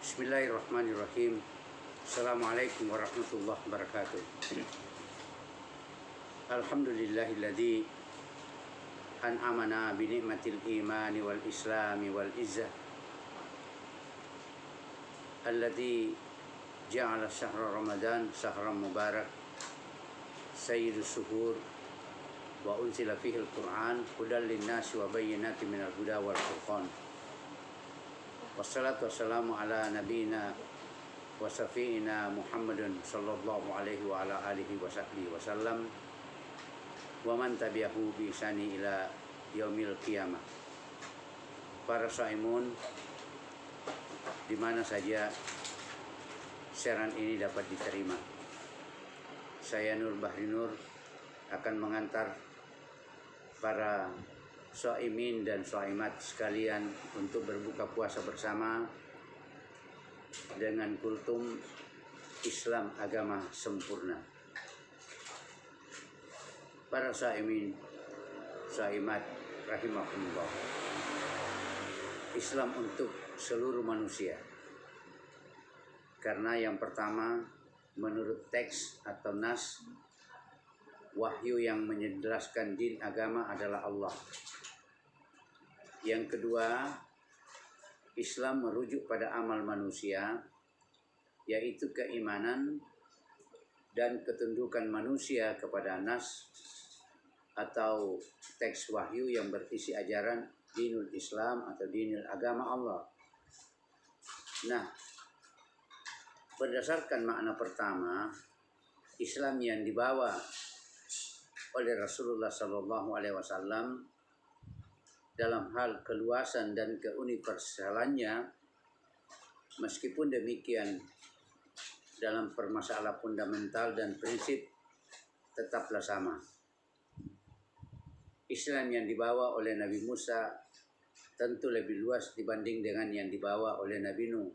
Bismillahirrahmanirrahim. Assalamualaikum warahmatullahi wabarakatuh. Alhamdulillahilladzi an'amana bi ni'matil imani wal islami wal izzah. Alladzi ja'ala syahra Ramadan syahran mubarak sayyidus suhur wa unzila fihi al-Qur'an hudan lin-nasi wa bayyinatin minal huda wal furqan. Wassalatu wassalamu ala nabiyina wa safiina Muhammadin sallallahu alaihi wa ala alihi wa sahbihi wasallam wa man tabi'ahu bi ihsani ila yaumil qiyamah. Para shaimun, di mana saja siaran ini dapat diterima, saya Nur Bahri Nur akan mengantar para shaimin dan shaimat sekalian untuk berbuka puasa bersama dengan kultum Islam agama sempurna. Para shaimin, shaimat rahimahumullah, Islam untuk seluruh manusia. Karena yang pertama, menurut teks atau nas, wahyu yang menjelaskan din agama adalah Allah. Yang kedua, Islam merujuk pada amal manusia, yaitu keimanan dan ketundukan manusia kepada nas atau teks wahyu yang berisi ajaran dinul Islam atau dinul agama Allah. Nah, berdasarkan makna pertama, Islam yang dibawa oleh Rasulullah SAW dalam hal keluasan dan keuniversalannya, meskipun demikian dalam permasalahan fundamental dan prinsip tetaplah sama. Islam yang dibawa oleh Nabi Musa tentu lebih luas dibanding dengan yang dibawa oleh Nabi Nuh.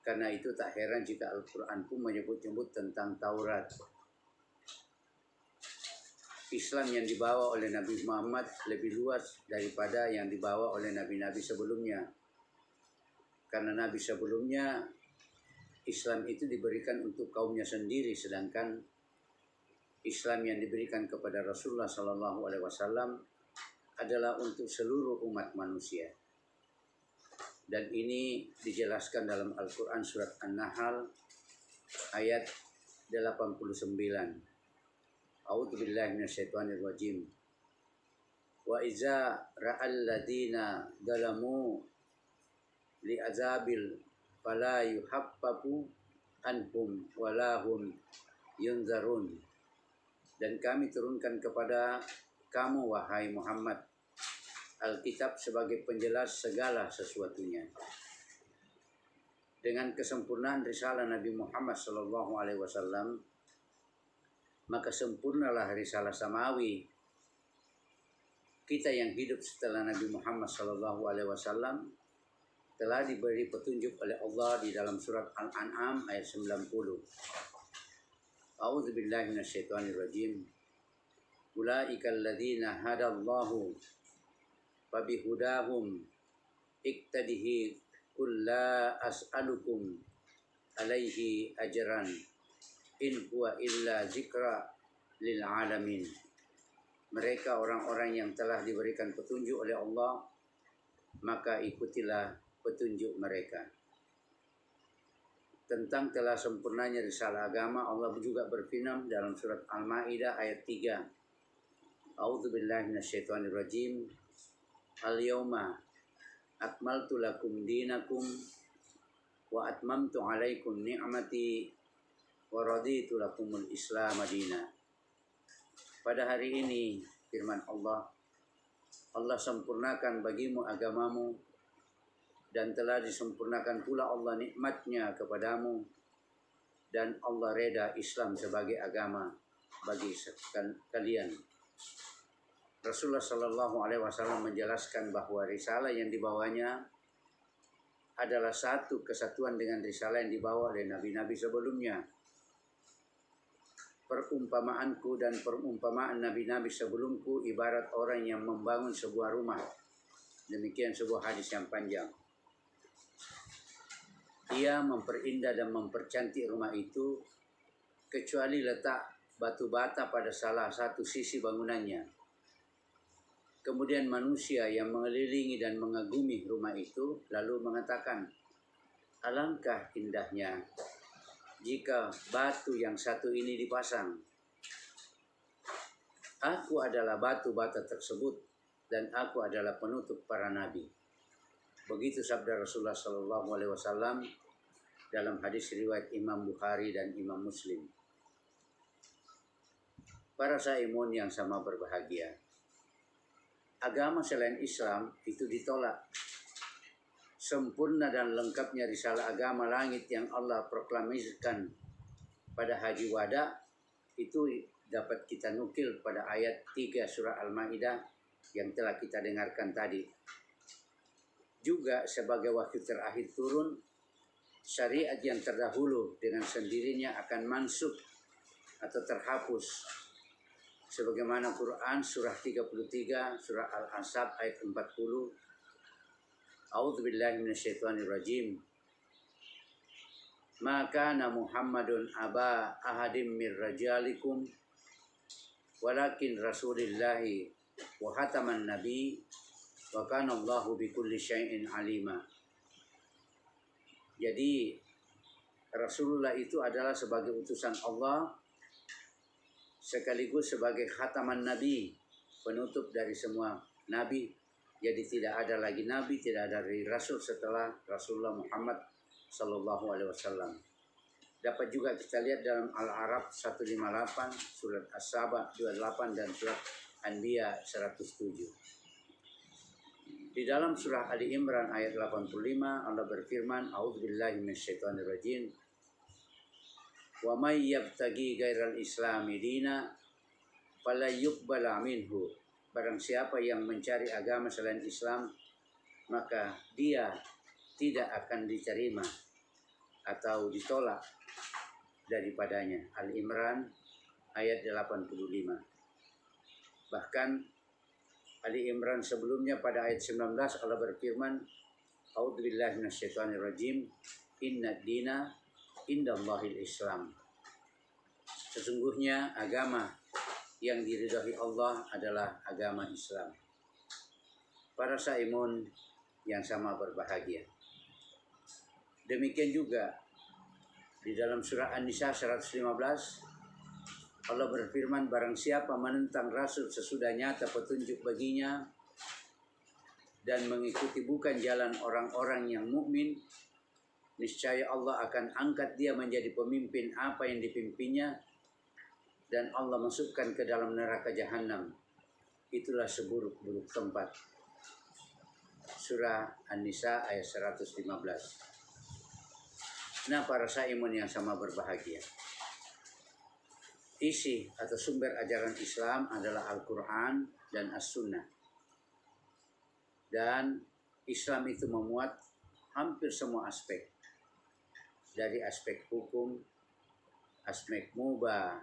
Karena itu tak heran jika Al-Quran pun menyebut-nyebut tentang Taurat. Islam yang dibawa oleh Nabi Muhammad lebih luas daripada yang dibawa oleh nabi-nabi sebelumnya. Karena nabi sebelumnya Islam itu diberikan untuk kaumnya sendiri, sedangkan Islam yang diberikan kepada Rasulullah SAW adalah untuk seluruh umat manusia. Dan ini dijelaskan dalam Al-Quran surat An-Nahl ayat 89. A'udzubillahi minasyaitonirrajim. Wa iza ra'al ladina dalamu li'azabil fala yuhaffafu anhum walahum yunzarun. Dan kami turunkan kepada kamu, wahai Muhammad, Alkitab sebagai penjelas segala sesuatunya. Dengan kesempurnaan risalah Nabi Muhammad SAW, maka sempurnalah risalah samawi. Kita yang hidup setelah Nabi Muhammad SAW telah diberi petunjuk oleh Allah di dalam surat Al-An'am ayat 90. A'udzubillahi minasyaitonirrajim. Ulaikal ladzina hadallahu fabihudahum iktadihi qul la as'alukum alaihi ajran in huwa illa zikra lil alamin. Mereka orang-orang yang telah diberikan petunjuk oleh Allah, maka ikutilah petunjuk mereka. Tentang telah sempurnanya risalah agama, Allah juga berfirman dalam surat Al-Maidah ayat 3. A'udzubillahi minasyaitonirrajim. Al-yawma akmaltu lakum dinakum wa atmamtu alaikum ni'mati wa raditu lakumul Islam madina. Pada hari ini, firman Allah, Allah sempurnakan bagimu agamamu dan telah disempurnakan pula Allah nikmatnya kepadamu, dan Allah reda Islam sebagai agama bagi kalian. Rasulullah SAW menjelaskan bahwa risalah yang dibawanya adalah satu kesatuan dengan risalah yang dibawa oleh nabi-nabi sebelumnya. Perumpamaanku dan perumpamaan nabi-nabi sebelumku ibarat orang yang membangun sebuah rumah. Demikian sebuah hadis yang panjang. ia memperindah dan mempercantik rumah itu kecuali letak batu bata pada salah satu sisi bangunannya. Kemudian manusia yang mengelilingi dan mengagumi rumah itu lalu mengatakan, alangkah indahnya jika batu yang satu ini dipasang. Aku adalah batu bata tersebut dan aku adalah penutup para nabi. Begitu sabda Rasulullah SAW dalam hadis riwayat Imam Bukhari dan Imam Muslim. Para saimun yang sama berbahagia, agama selain Islam itu ditolak. Sempurna dan lengkapnya risalah agama langit yang Allah proklamasikan pada Haji Wada itu dapat kita nukil pada ayat 3 surah Al-Maidah yang telah kita dengarkan tadi. Juga sebagai wahyu terakhir turun, syariat yang terdahulu dengan sendirinya akan mansukh atau terhapus. Sebagaimana Quran surah 33, surah Al-Ahzab ayat 40. A'udzubillahi minasyaitonirrajim. Ma kana Muhammadun aba ahadim mir rajalikum walakin rasulillahi wa hataman nabi wa kana Allahu bikulli syai'in alima. Jadi Rasulullah itu adalah sebagai utusan Allah sekaligus sebagai khataman nabi, penutup dari semua nabi. Jadi tidak ada lagi nabi, tidak ada rasul setelah Rasulullah Muhammad sallallahu alaihi wasallam. Dapat juga kita lihat dalam Al-A'raf 158, surat As-Saba 28 dan surat Anbiya 107. Di dalam surah Ali Imran ayat 85 Allah berfirman, A'udzubillahi minasyaitonirrajim. Wa may yabtaghi ghairal islami dina fala yuqbala minhu. Barang siapa yang mencari agama selain Islam, maka dia tidak akan diterima atau ditolak daripadanya. Al-Imran ayat 85. Bahkan Ali Imran sebelumnya pada ayat 19 Allah berfirman, A'udzubillahi minasyaitonirrajim. Inna dina indallahil Islam. Sesungguhnya agama yang diridhai Allah adalah agama Islam. Para saimun yang sama berbahagia. Demikian juga di dalam surah An-Nisa 115 Allah berfirman, barang siapa menentang Rasul sesudah nyata petunjuk baginya dan mengikuti bukan jalan orang-orang yang mukmin, niscaya Allah akan angkat dia menjadi pemimpin apa yang dipimpinnya dan Allah masukkan ke dalam neraka jahanam. Itulah seburuk-buruk tempat. Surah An-Nisa ayat 115. Nah, para saimun yang sama berbahagia. Isi atau sumber ajaran Islam adalah Al-Quran dan As-Sunnah. Dan Islam itu memuat hampir semua aspek. Dari aspek hukum, aspek mubah,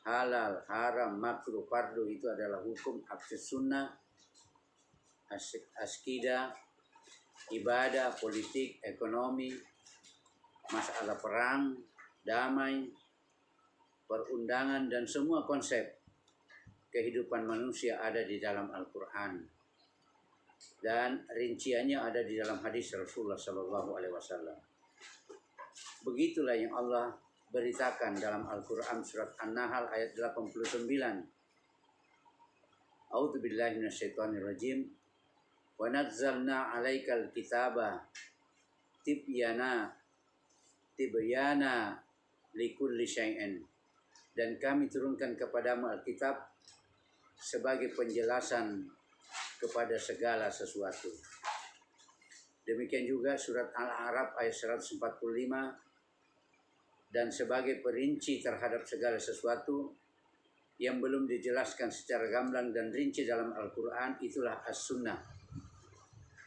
halal, haram, makruh, fardu itu adalah hukum, aspek sunnah, akidah, ibadah, politik, ekonomi, masalah perang, damai, perundangan, dan semua konsep kehidupan manusia ada di dalam Al-Quran. Dan rinciannya ada di dalam hadis Rasulullah SAW. Begitulah yang Allah beritakan dalam Al-Quran surat An-Nahl ayat 89. A'udzubillahi minasyaitonirrajim. Wa nazzalna 'alaikal kitaba tibyana likulli syai'in. Dan kami turunkan kepadamu Alkitab sebagai penjelasan kepada segala sesuatu. Demikian juga surat Al-A'raf ayat 145. Dan sebagai perinci terhadap segala sesuatu yang belum dijelaskan secara gamblang dan rinci dalam Al-Quran, itulah As-Sunnah.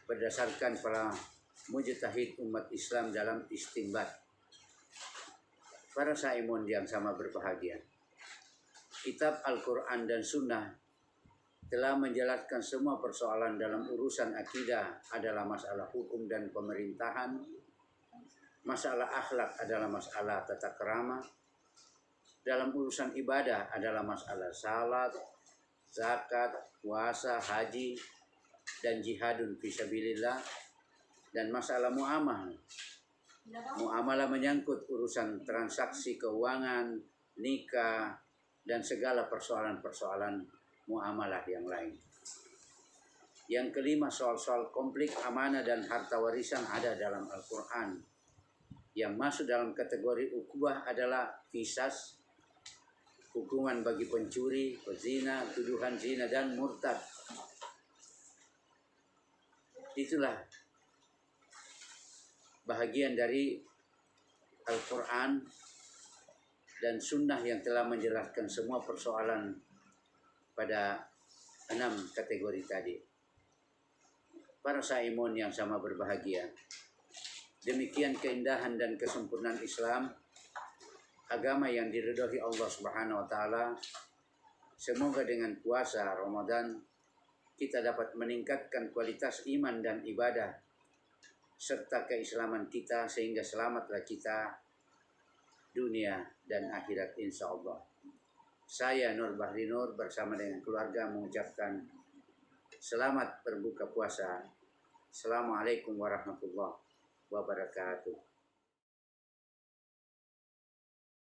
Berdasarkan para mujtahid umat Islam dalam istinbat. Para saimun yang sama berbahagia. Kitab Al-Quran dan Sunnah telah menjelaskan semua persoalan dalam urusan akidah adalah masalah hukum dan pemerintahan, Masalah akhlak adalah masalah tata krama. Dalam urusan ibadah adalah masalah salat, zakat, puasa, haji, dan jihadun fisabilillah. Dan masalah muamalah. Muamalah menyangkut urusan transaksi keuangan, nikah, dan segala persoalan-persoalan muamalah yang lain. Yang kelima, soal-soal konflik amanah dan harta warisan ada dalam Al-Quran. Yang masuk dalam kategori ukhuwah adalah qisas, hukuman bagi pencuri, pezina, tuduhan zina, dan murtad. Itulah bahagian dari Al-Quran dan sunnah yang telah menjelaskan semua persoalan pada 6 kategori tadi. Para saimun yang sama berbahagia, demikian keindahan dan kesempurnaan Islam, agama yang diridhoi Allah Subhanahu wa taala. Semoga dengan puasa Ramadan kita dapat meningkatkan kualitas iman dan ibadah serta keislaman kita, sehingga selamatlah kita dunia dan akhirat insyaallah. Saya Nur Bahri Nur bersama dengan keluarga mengucapkan selamat berbuka puasa. Assalamualaikum warahmatullahi wabarakatuh.